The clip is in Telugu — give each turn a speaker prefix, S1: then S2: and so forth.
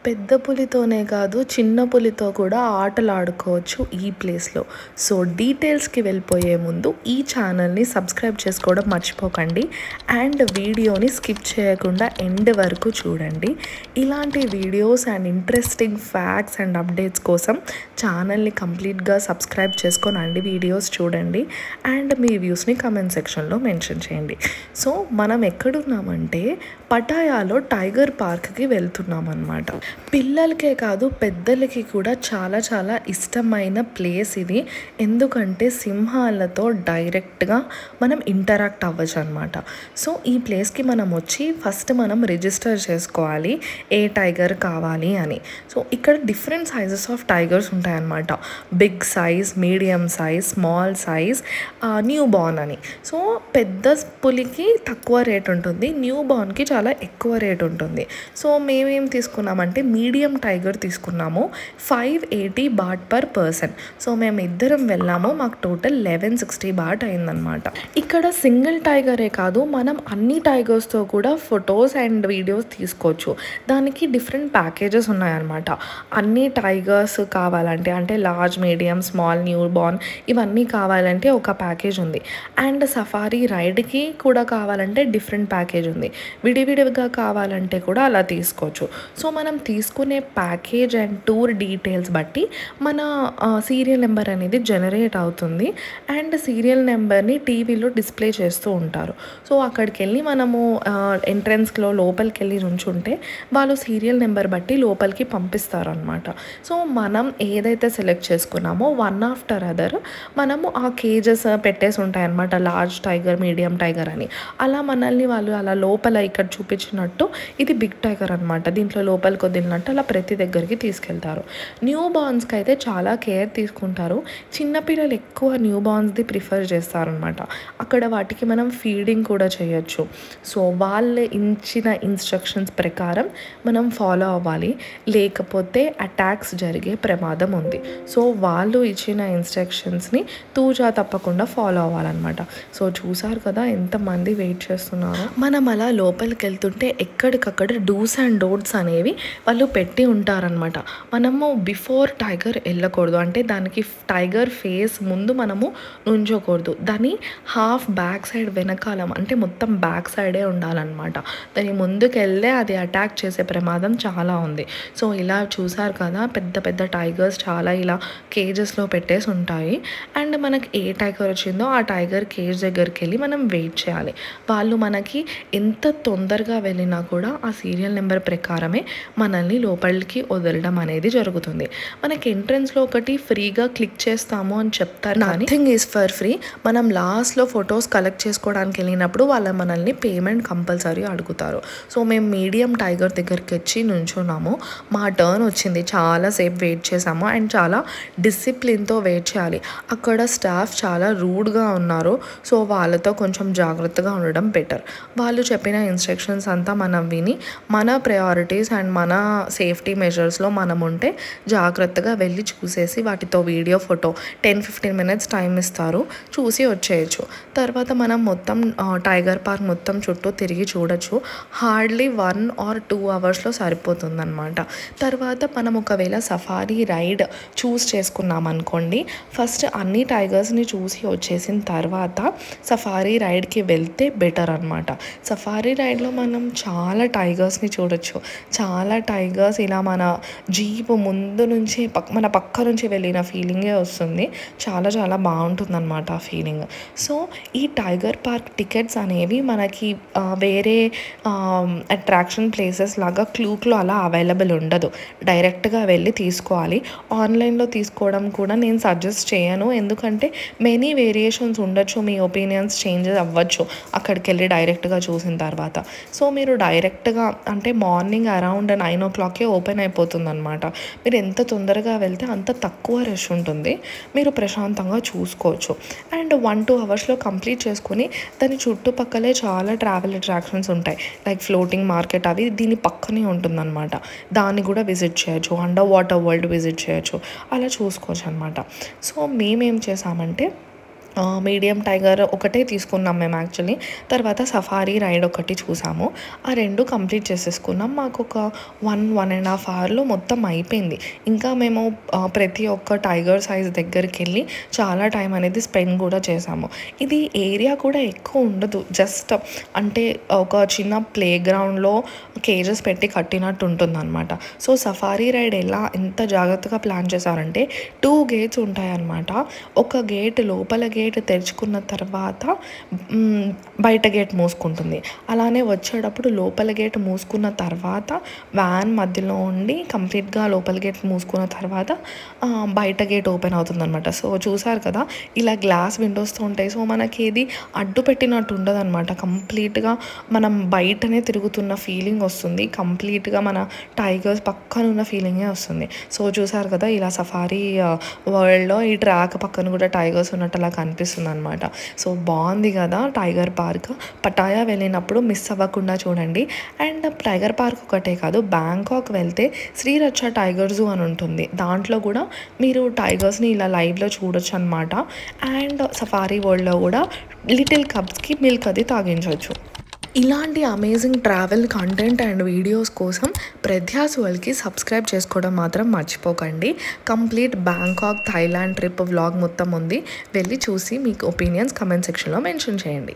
S1: పెద్ద పులితోనే కాదు చిన్న పులితో కూడా ఆటలు ఆడుకోవచ్చు ఈ ప్లేస్లో. సో డీటెయిల్స్కి వెళ్ళిపోయే ముందు ఈ ఛానల్ని సబ్స్క్రైబ్ చేసుకోవడం మర్చిపోకండి అండ్ వీడియోని స్కిప్ చేయకుండా ఎండ్ వరకు చూడండి. ఇలాంటి videos and interesting facts and updates కోసం ఛానల్ని కంప్లీట్గా సబ్స్క్రైబ్ చేసుకొని వీడియోస్ చూడండి అండ్ మీ వ్యూస్ని కమెంట్ సెక్షన్లో మెన్షన్ చేయండి. సో మనం ఎక్కడున్నామంటే పటాయాలో టైగర్ పార్క్కి వెళ్తున్నాం అన్నమాట. పిల్లలకే కాదు పెద్దలకి కూడా చాలా చాలా ఇష్టమైన ప్లేస్ ఇది. ఎందుకంటే సింహాలతో డైరెక్ట్గా మనం ఇంటరాక్ట్ అవ్వచ్చు అనమాట. సో ఈ ప్లేస్కి మనం వచ్చి ఫస్ట్ మనం రిజిస్టర్ చేసుకోవాలి ఏ టైగర్ కావాలి అని. సో ఇక్కడ డిఫరెంట్ సైజెస్ ఆఫ్ టైగర్స్ ఉంటాయన్నమాట. Big size, medium size, small size, newborn అని. సో పెద్ద పులికి తక్కువ రేట్ ఉంటుంది, న్యూ బార్న్కి చాలా ఎక్కువ రేట్ ఉంటుంది. సో మేమేం తీసుకున్నామంటే మీడియం టైగర్ తీసుకున్నాము. 580 బాట్ పర్ పర్సన్. సో మేము ఇద్దరం వెళ్ళాము, మాకు టోటల్ 1160 బాట్ అయిందనమాట. ఇక్కడ సింగిల్ టైగరే కాదు, మనం అన్ని టైగర్స్తో కూడా ఫొటోస్ అండ్ వీడియోస్ తీసుకోవచ్చు. దానికి డిఫరెంట్ ప్యాకేజెస్ ఉన్నాయన్నమాట. అన్ని టైగర్స్ కావాలంటే అంటే large, medium, small, new born ఇవన్నీ కావాలంటే ఒక ప్యాకేజ్ ఉంది. అండ్ సఫారీ రైడ్కి కూడా కావాలంటే డిఫరెంట్ ప్యాకేజ్ ఉంది. విడివిడిగా కావాలంటే కూడా అలా తీసుకోవచ్చు. సో మనం తీసుకునే ప్యాకేజ్ అండ్ టూర్ డీటెయిల్స్ బట్టి మన సీరియల్ నెంబర్ అనేది జనరేట్ అవుతుంది అండ్ సీరియల్ నెంబర్ని టీవీలో డిస్ప్లే చేస్తూ ఉంటారు. సో అక్కడికి వెళ్ళి మనము ఎంట్రన్స్లో లోపలికి వెళ్ళి నుంచుంటే వాళ్ళు సీరియల్ నెంబర్ బట్టి లోపలికి పంపిస్తారు అనమాట. సో మనం ఏదైతే సెలెక్ట్ చేసుకున్నామో వన్ ఆఫ్టర్ అదర్ మనము ఆ కేజెస్ పెట్టేసి ఉంటాయన్నమాట. లార్జ్ టైగర్, మీడియం టైగర్ అని. అలా మనల్ని వాళ్ళు అలా లోపల ఇక్కడ చూపించినట్టు ఇది బిగ్ టైగర్ అనమాట. దీంట్లో లోపలికి వదిలినట్టు అలా ప్రతి దగ్గరికి తీసుకెళ్తారు. న్యూ బార్న్స్కి అయితే చాలా కేర్ తీసుకుంటారు. చిన్నపిల్లలు ఎక్కువ న్యూ బార్న్స్ది ప్రిఫర్ చేస్తారనమాట. అక్కడ వాటికి మనం ఫీడింగ్ కూడా చేయొచ్చు. సో వాళ్ళు ఇచ్చిన ఇన్స్ట్రక్షన్స్ ప్రకారం మనం ఫాలో అవ్వాలి, లేకపోతే అటాక్స్ జరిగే ప్రమాదం ఉంది. సో వాళ్ళు ఇచ్చిన ఇన్స్ట్రక్షన్స్ని తూచా తప్పకుండా ఫాలో అవ్వాలన్నమాట. సో చూసారు కదా ఎంతమంది వెయిట్ చేస్తున్నారు. మనం అలా లోపలికి వెళ్తుంటే ఎక్కడికక్కడ డూస్ అండ్ డోంట్స్ అనేవి వాళ్ళు పెట్టి ఉంటారనమాట. మనము బిఫోర్ టైగర్ వెళ్ళకూడదు, అంటే దానికి టైగర్ ఫేస్ ముందు మనము నుంచోకూడదు. దాని హాఫ్ బ్యాక్ సైడ్ వెనకాల అంటే మొత్తం బ్యాక్ సైడే ఉండాలన్నమాట. దాని ముందుకు వెళ్తే అది అటాక్ చేసే ప్రమాదం చాలా ఉంది. సో ఇలా చూసారు కదా పెద్ద పెద్ద టైగర్స్ చాలా ఇలా కేజెస్లో పెట్టేసి ఉంటాయి. అండ్ మనకి ఏ టైగర్ వచ్చిందో ఆ టైగర్ కేజ్ దగ్గరికి వెళ్ళి మనం వెయిట్ చేయాలి. వాళ్ళు మనకి ఎంత తొందరగా వెళ్ళినా కూడా ఆ సీరియల్ నెంబర్ ప్రకారమే మనల్ని లోపలికి వదలడం అనేది జరుగుతుంది. మనకి ఎంట్రన్స్లో ఒకటి ఫ్రీగా క్లిక్ చేస్తాము అని చెప్తారు, నథింగ్ ఈజ్ ఫర్ ఫ్రీ. మనం లాస్ట్లో ఫొటోస్ కలెక్ట్ చేసుకోవడానికి వెళ్ళినప్పుడు వాళ్ళ మనల్ని పేమెంట్ కంపల్సరీ అడుగుతారు. సో మేము మీడియం టైగర్ దగ్గరికి వచ్చి నుంచున్నాము. మా టర్న్ వచ్చింది, చాలాసేపు వెయిట్ చేసాము అండ్ చాలా డిసిప్లిన్తో వెయిట్ చేయాలి. అక్కడ స్టాఫ్ చాలా రూడ్గా ఉన్నారు. సో వాళ్ళతో కొంచెం జాగ్రత్తగా ఉండడం బెటర్. వాళ్ళు చెప్పిన ఇన్స్ట్రక్షన్స్ అంతా మనం విని మన ప్రయారిటీస్ అండ్ మన సేఫ్టీ మెజర్స్లో మనం ఉంటే జాగ్రత్తగా వెళ్ళి చూసేసి వాటితో వీడియో, ఫోటో 10-15 మినిట్స్ టైం ఇస్తారు, చూసి వచ్చేయచ్చు. తర్వాత మనం మొత్తం టైగర్ పార్క్ మొత్తం చుట్టూ తిరిగి చూడొచ్చు. హార్డ్లీ 1 or 2 అవర్స్లో సరిపోతుంది అనమాట. తర్వాత మనం ఒకవేళ సఫారీ రైడ్ చూస్ చేసుకున్నాం అనుకోండి, ఫస్ట్ అన్ని టైగర్స్ని చూసి వచ్చేసిన తర్వాత సఫారీ రైడ్కి వెళ్తే బెటర్ అనమాట. సఫారీ రైడ్లో మనం చాలా టైగర్స్ని చూడొచ్చు. చాలా టైగర్స్ ఇలా మన జీపు ముందు నుంచి మన పక్క నుంచి వెళ్ళిన ఫీలింగే వస్తుంది. చాలా చాలా బాగుంటుంది అనమాట ఆ ఫీలింగ్. సో ఈ టైగర్ పార్క్ టికెట్స్ అనేవి మనకి వేరే అట్రాక్షన్ ప్లేసెస్ లాగా క్లూక్లో అలా అవైలబుల్ ఉండదు. డైరెక్ట్గా వెళ్ళి తీసుకోవాలి. ఆన్లైన్లో తీసుకోవడం కూడా నేను సజెస్ట్ చేయను, ఎందుకంటే మెనీ వేరియేషన్స్ ఉండొచ్చు, మీ ఒపీనియన్స్ చేంజెస్ అవ్వచ్చు అక్కడికి వెళ్ళి డైరెక్ట్గా చూసిన తర్వాత. సో మీరు డైరెక్ట్గా అంటే మార్నింగ్ అరౌండ్ 9 o'clock ఓపెన్ అయిపోతుంది అనమాట. మీరు ఎంత తొందరగా వెళ్తే అంత తక్కువ రష్ ఉంటుంది, మీరు ప్రశాంతంగా చూసుకోవచ్చు. అండ్ 1-2 అవర్స్లో కంప్లీట్ చేసుకొని దాని చుట్టుపక్కలే చాలా ట్రావెల్ అట్రాక్షన్స్ ఉంటాయి, లైక్ ఫ్లోటింగ్ మార్కెట్, అవి దీని పక్కనే ఉంటుందన్నమాట. దాన్ని కూడా విజిట్ చేయొచ్చు, అండర్ వాటర్ వరల్డ్ విజిట్ చేయొచ్చు, అలా చూసుకోవచ్చు అనమాట. సో మేమేం చేసామంటే మీడియం టైగర్ ఒకటే తీసుకున్నాం మేము యాక్చువల్లీ. తర్వాత సఫారీ రైడ్ ఒకటి చూసాము. ఆ 2 కంప్లీట్ చేసేసుకున్నాం. మాకు ఒక 1.5 అవర్లో మొత్తం అయిపోయింది. ఇంకా మేము ప్రతి ఒక్క టైగర్ సైజ్ దగ్గరికి వెళ్ళి చాలా టైం అనేది స్పెండ్ కూడా చేసాము. ఇది ఏరియా కూడా ఎక్కువ ఉండదు. జస్ట్ అంటే ఒక చిన్న ప్లే గ్రౌండ్లో కేజెస్ పెట్టి కట్టినట్టు ఉంటుందన్నమాట. సో సఫారీ రైడ్ ఎంత జాగ్రత్తగా ప్లాన్ చేశారంటే 2 గేట్స్ ఉంటాయన్నమాట. ఒక గేట్ లోపల గేట్ తెరుచుకున్న తర్వాత బయట గేట్ మూసుకుంటుంది. అలానే వచ్చేటప్పుడు లోపల గేట్ మూసుకున్న తర్వాత వ్యాన్ మధ్యలో ఉండి కంప్లీట్గా లోపల గేట్ మూసుకున్న తర్వాత బయట గేట్ ఓపెన్ అవుతుంది అనమాట. సో చూసారు కదా, ఇలా గ్లాస్ విండోస్తో ఉంటాయి. సో మనకి ఏది అడ్డు పెట్టినట్టు ఉండదు అనమాట. కంప్లీట్గా మనం బయటనే తిరుగుతున్న ఫీలింగ్ వస్తుంది. కంప్లీట్గా మన టైగర్స్ పక్కన ఉన్న ఫీలింగే వస్తుంది. సో చూసారు కదా, ఇలా సఫారీ వరల్డ్లో ఈ ట్రాక్ పక్కన కూడా టైగర్స్ ఉన్నట్టు అలా కనిపిస్తుంది అనమాట. సో బాగుంది కదా టైగర్ పార్క్. పటాయా వెళ్ళినప్పుడు మిస్ అవ్వకుండా చూడండి. అండ్ టైగర్ పార్క్ ఒకటే కాదు, బ్యాంకాక్ వెళ్తే శ్రీరచ్చ టైగర్ జూ అని ఉంటుంది. దాంట్లో కూడా మీరు టైగర్స్ని ఇలా లైవ్లో చూడొచ్చు అనమాట. అండ్ సఫారీ వరల్డ్లో కూడా లిటిల్ కప్స్కి మిల్క్ అది తాగించవచ్చు. ఇలాంటి amazing travel content and videos కోసం ప్రధ్యాస్ వరల్డ్కి సబ్స్క్రైబ్ చేసుకోవడం మాత్రం మర్చిపోకండి. Complete Bangkok Thailand trip vlog మొత్తం ఉంది. వెళ్ళి చూసి మీకు ఒపీనియన్స్ కమెంట్ సెక్షన్లో మెన్షన్ చేయండి.